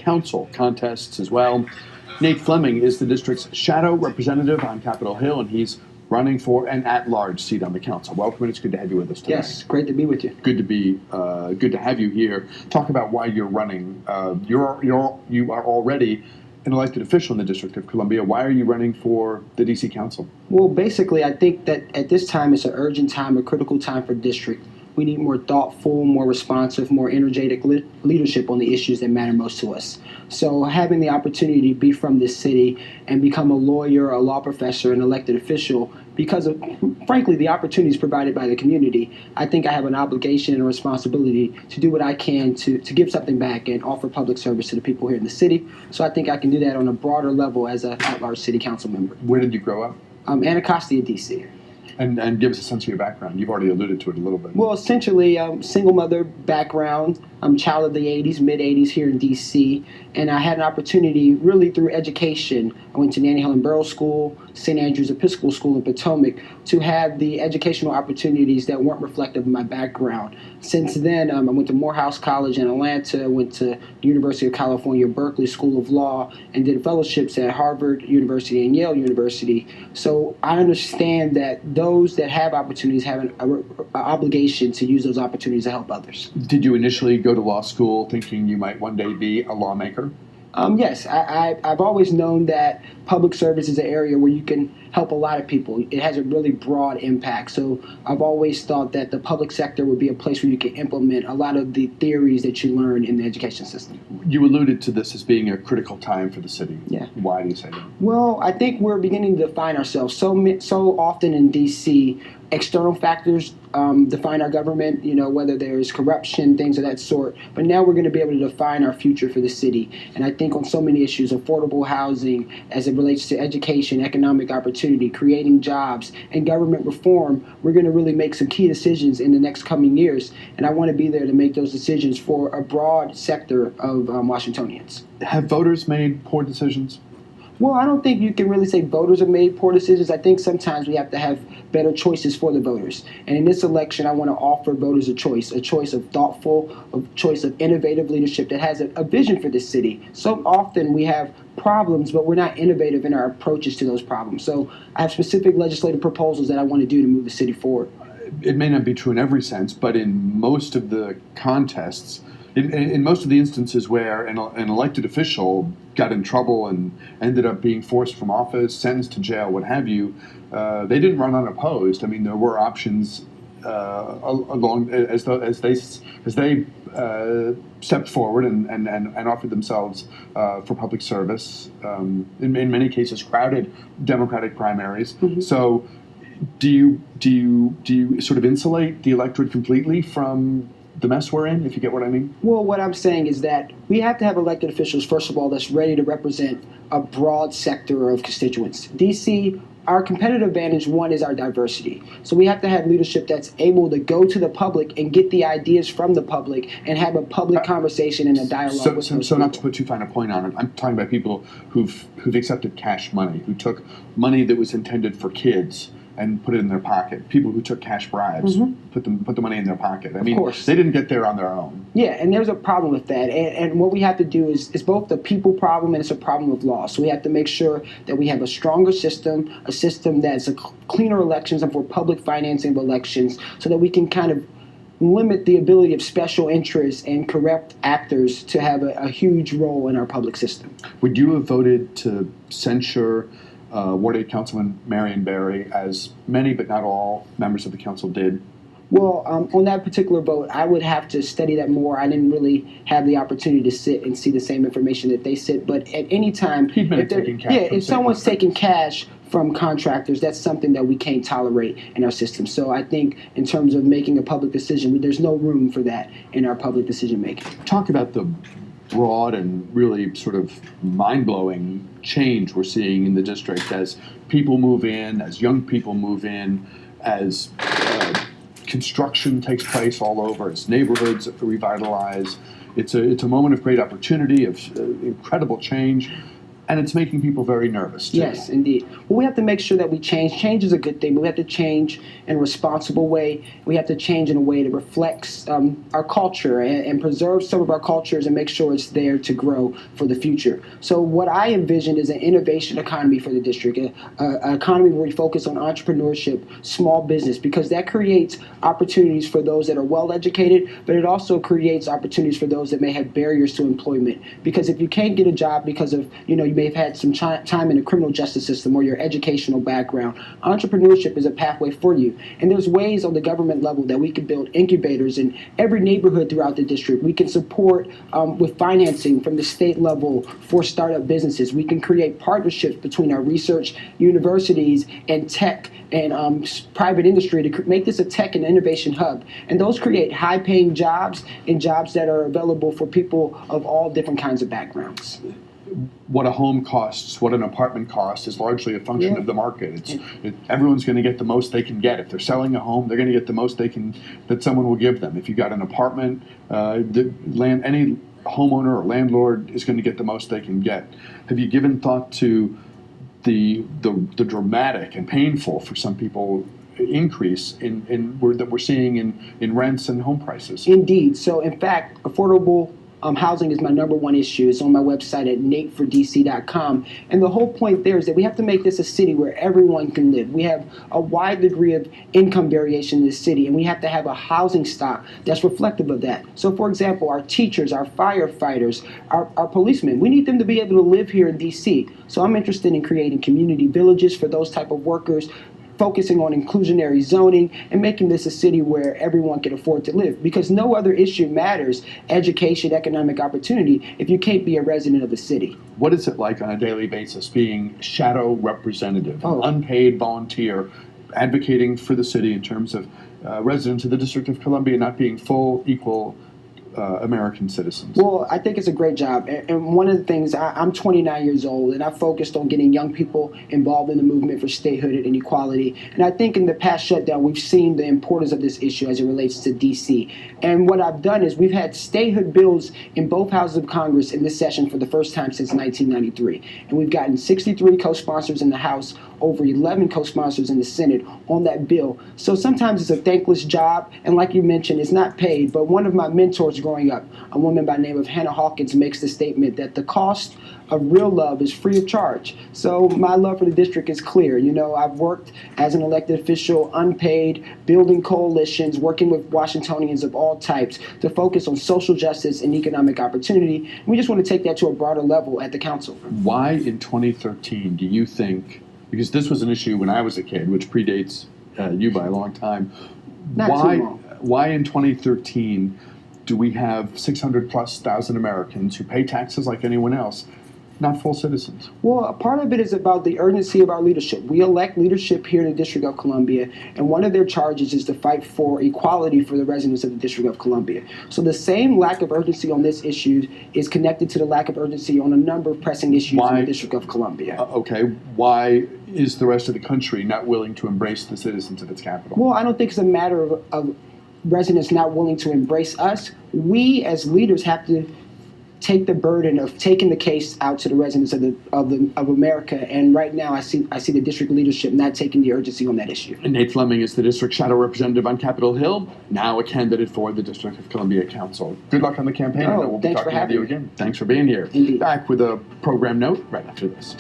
council contests as well. Nate Fleming is the district's shadow representative on Capitol Hill, and he's running for an at-large seat on the council. Welcome, and it's good to have you with us today. Yes, great to be with you. Good to have you here. Talk about why you're running. You are already an elected official in the District of Columbia. Why are you running for the D.C. Council? Well, basically, I think that at this time it's an urgent time, a critical time for the district. We need more thoughtful, more responsive, more energetic leadership on the issues that matter most to us. So having the opportunity to be from this city and become a lawyer, a law professor, an elected official, because of, frankly, the opportunities provided by the community, I think I have an obligation and a responsibility to do what I can to give something back and offer public service to the people here in the city. So I think I can do that on a broader level as an at-large city council member. Where did you grow up? Anacostia, D.C. And give us a sense of your background. You've already alluded to it a little bit. Well, essentially, single mother background. I'm a child of the 80s, mid-80s here in D.C., and I had an opportunity really through education. I went to Nanny Helen Burroughs School, St. Andrew's Episcopal School in Potomac, to have the educational opportunities that weren't reflective of my background. Since then, I went to Morehouse College in Atlanta, went to the University of California, Berkeley School of Law, and did fellowships at Harvard University and Yale University. So I understand that those that have opportunities have an obligation to use those opportunities to help others. Did you initially go to law school thinking you might one day be a lawmaker? Yes, I've always known that public service is an area where you can help a lot of people. It has a really broad impact. So I've always thought that the public sector would be a place where you can implement a lot of the theories that you learn in the education system. You alluded to this as being a critical time for the city. Yeah. Why do you say that? Well, I think we're beginning to define ourselves. So often in D.C., external factors define our government, whether there's corruption, things of that sort. But now we're going to be able to define our future for the city. And I think on so many issues, affordable housing, as it relates to education, economic opportunity, creating jobs, and government reform, we're going to really make some key decisions in the next coming years. And I want to be there to make those decisions for a broad sector of Washingtonians. Have voters made poor decisions? Well, I don't think you can really say voters have made poor decisions. I think sometimes we have to have better choices for the voters. And in this election, I want to offer voters a choice of thoughtful, a choice of innovative leadership that has a vision for this city. So often we have problems, but we're not innovative in our approaches to those problems. So I have specific legislative proposals that I want to do to move the city forward. It may not be true in every sense, but in most of the contests, in most of the instances where an elected official got in trouble and ended up being forced from office, sentenced to jail, what have you, they didn't run unopposed. I mean, there were options along as they stepped forward and offered themselves for public service. In many cases, crowded Democratic primaries. Mm-hmm. So, do you sort of insulate the electorate completely from the mess we're in, if you get what I mean? Well, what I'm saying is that we have to have elected officials, first of all, that's ready to represent a broad sector of constituents. D.C., our competitive advantage, one, is our diversity. So we have to have leadership that's able to go to the public and get the ideas from the public and have a public conversation and a dialogue with those So people. Not to put too fine a point on it, I'm talking about people who've accepted cash money, who took money that was intended for kids and put it in their pocket. People who took cash bribes, mm-hmm. put the money in their pocket. I mean, of course. They didn't get there on their own. Yeah, and there's a problem with that. And what we have to do is both the people problem and it's a problem of law. So we have to make sure that we have a stronger system, a system that's a cleaner elections and for public financing of elections so that we can kind of limit the ability of special interests and corrupt actors to have a huge role in our public system. Would you have voted to censure Ward 8 Councilman Marion Barry, as many but not all members of the council did? Well, on that particular vote, I would have to study that more. I didn't really have the opportunity to sit and see the same information that they sit. But at any time, if someone's taking cash from contractors, that's something that we can't tolerate in our system. So I think in terms of making a public decision, there's no room for that in our public decision making. Talk about the broad and really sort of mind-blowing change we're seeing in the district as people move in, as young people move in, as construction takes place all over, as neighborhoods revitalize. It's a moment of great opportunity, of incredible change. And it's making people very nervous, too. Yes, indeed. Well, we have to make sure that we change. Change is a good thing, but we have to change in a responsible way. We have to change in a way that reflects our culture and preserve some of our cultures and make sure it's there to grow for the future. So what I envision is an innovation economy for the district, an economy where we focus on entrepreneurship, small business, because that creates opportunities for those that are well educated, but it also creates opportunities for those that may have barriers to employment. Because if you can't get a job because of, you may have had some time in the criminal justice system or your educational background, entrepreneurship is a pathway for you. And there's ways on the government level that we can build incubators in every neighborhood throughout the district. We can support with financing from the state level for startup businesses. We can create partnerships between our research universities and tech and private industry to make this a tech and innovation hub. And those create high-paying jobs and jobs that are available for people of all different kinds of backgrounds. What a home costs, what an apartment costs, is largely a function of the market. Everyone's going to get the most they can get. If they're selling a home, they're going to get the most that someone will give them. If you got an apartment, any homeowner or landlord is going to get the most they can get. Have you given thought to the dramatic and painful for some people increase that we're seeing in rents and home prices? Indeed. So in fact, affordable housing is my number one issue. It's on my website at natefordc.com. And the whole point there is that we have to make this a city where everyone can live. We have a wide degree of income variation in this city, and we have to have a housing stock that's reflective of that. So, for example, our teachers, our firefighters, our policemen, we need them to be able to live here in D.C. So I'm interested in creating community villages for those type of workers, focusing on inclusionary zoning and making this a city where everyone can afford to live. Because no other issue matters, education, economic opportunity, if you can't be a resident of the city. What is it like on a daily basis being shadow representative, unpaid volunteer, advocating for the city in terms of residents of the District of Columbia not being full, equal American citizens? Well, I think it's a great job. And one of the things, I'm 29 years old, and I focused on getting young people involved in the movement for statehood and equality. And I think in the past shutdown, we've seen the importance of this issue as it relates to D.C. And what I've done is we've had statehood bills in both houses of Congress in this session for the first time since 1993. And we've gotten 63 co-sponsors in the House, over 11 co-sponsors in the Senate on that bill. So sometimes it's a thankless job, and like you mentioned, it's not paid. But one of my mentors growing up, a woman by the name of Hannah Hawkins, makes the statement that the cost of real love is free of charge. So my love for the district is clear. I've worked as an elected official, unpaid, building coalitions, working with Washingtonians of all types to focus on social justice and economic opportunity. And we just want to take that to a broader level at the council. Why in 2013 do you think, because this was an issue when I was a kid, which predates you by a long time, Not too long. Why in 2013 do we have 600,000+ Americans who pay taxes like anyone else, not full citizens? Well, a part of it is about the urgency of our leadership. We elect leadership here in the District of Columbia, and one of their charges is to fight for equality for the residents of the District of Columbia. So the same lack of urgency on this issue is connected to the lack of urgency on a number of pressing issues in the District of Columbia. Okay, why is the rest of the country not willing to embrace the citizens of its capital? Well, I don't think it's a matter of residents not willing to embrace us. We as leaders have to take the burden of taking the case out to the residents of America. And right now, I see the district leadership not taking the urgency on that issue. And Nate Fleming is the district shadow representative on Capitol Hill, now a candidate for the District of Columbia Council. Good luck on the campaign. Oh, and we'll be thanks for talking with having you me. again. Thanks for being here. Indeed. Back with a program note right after this.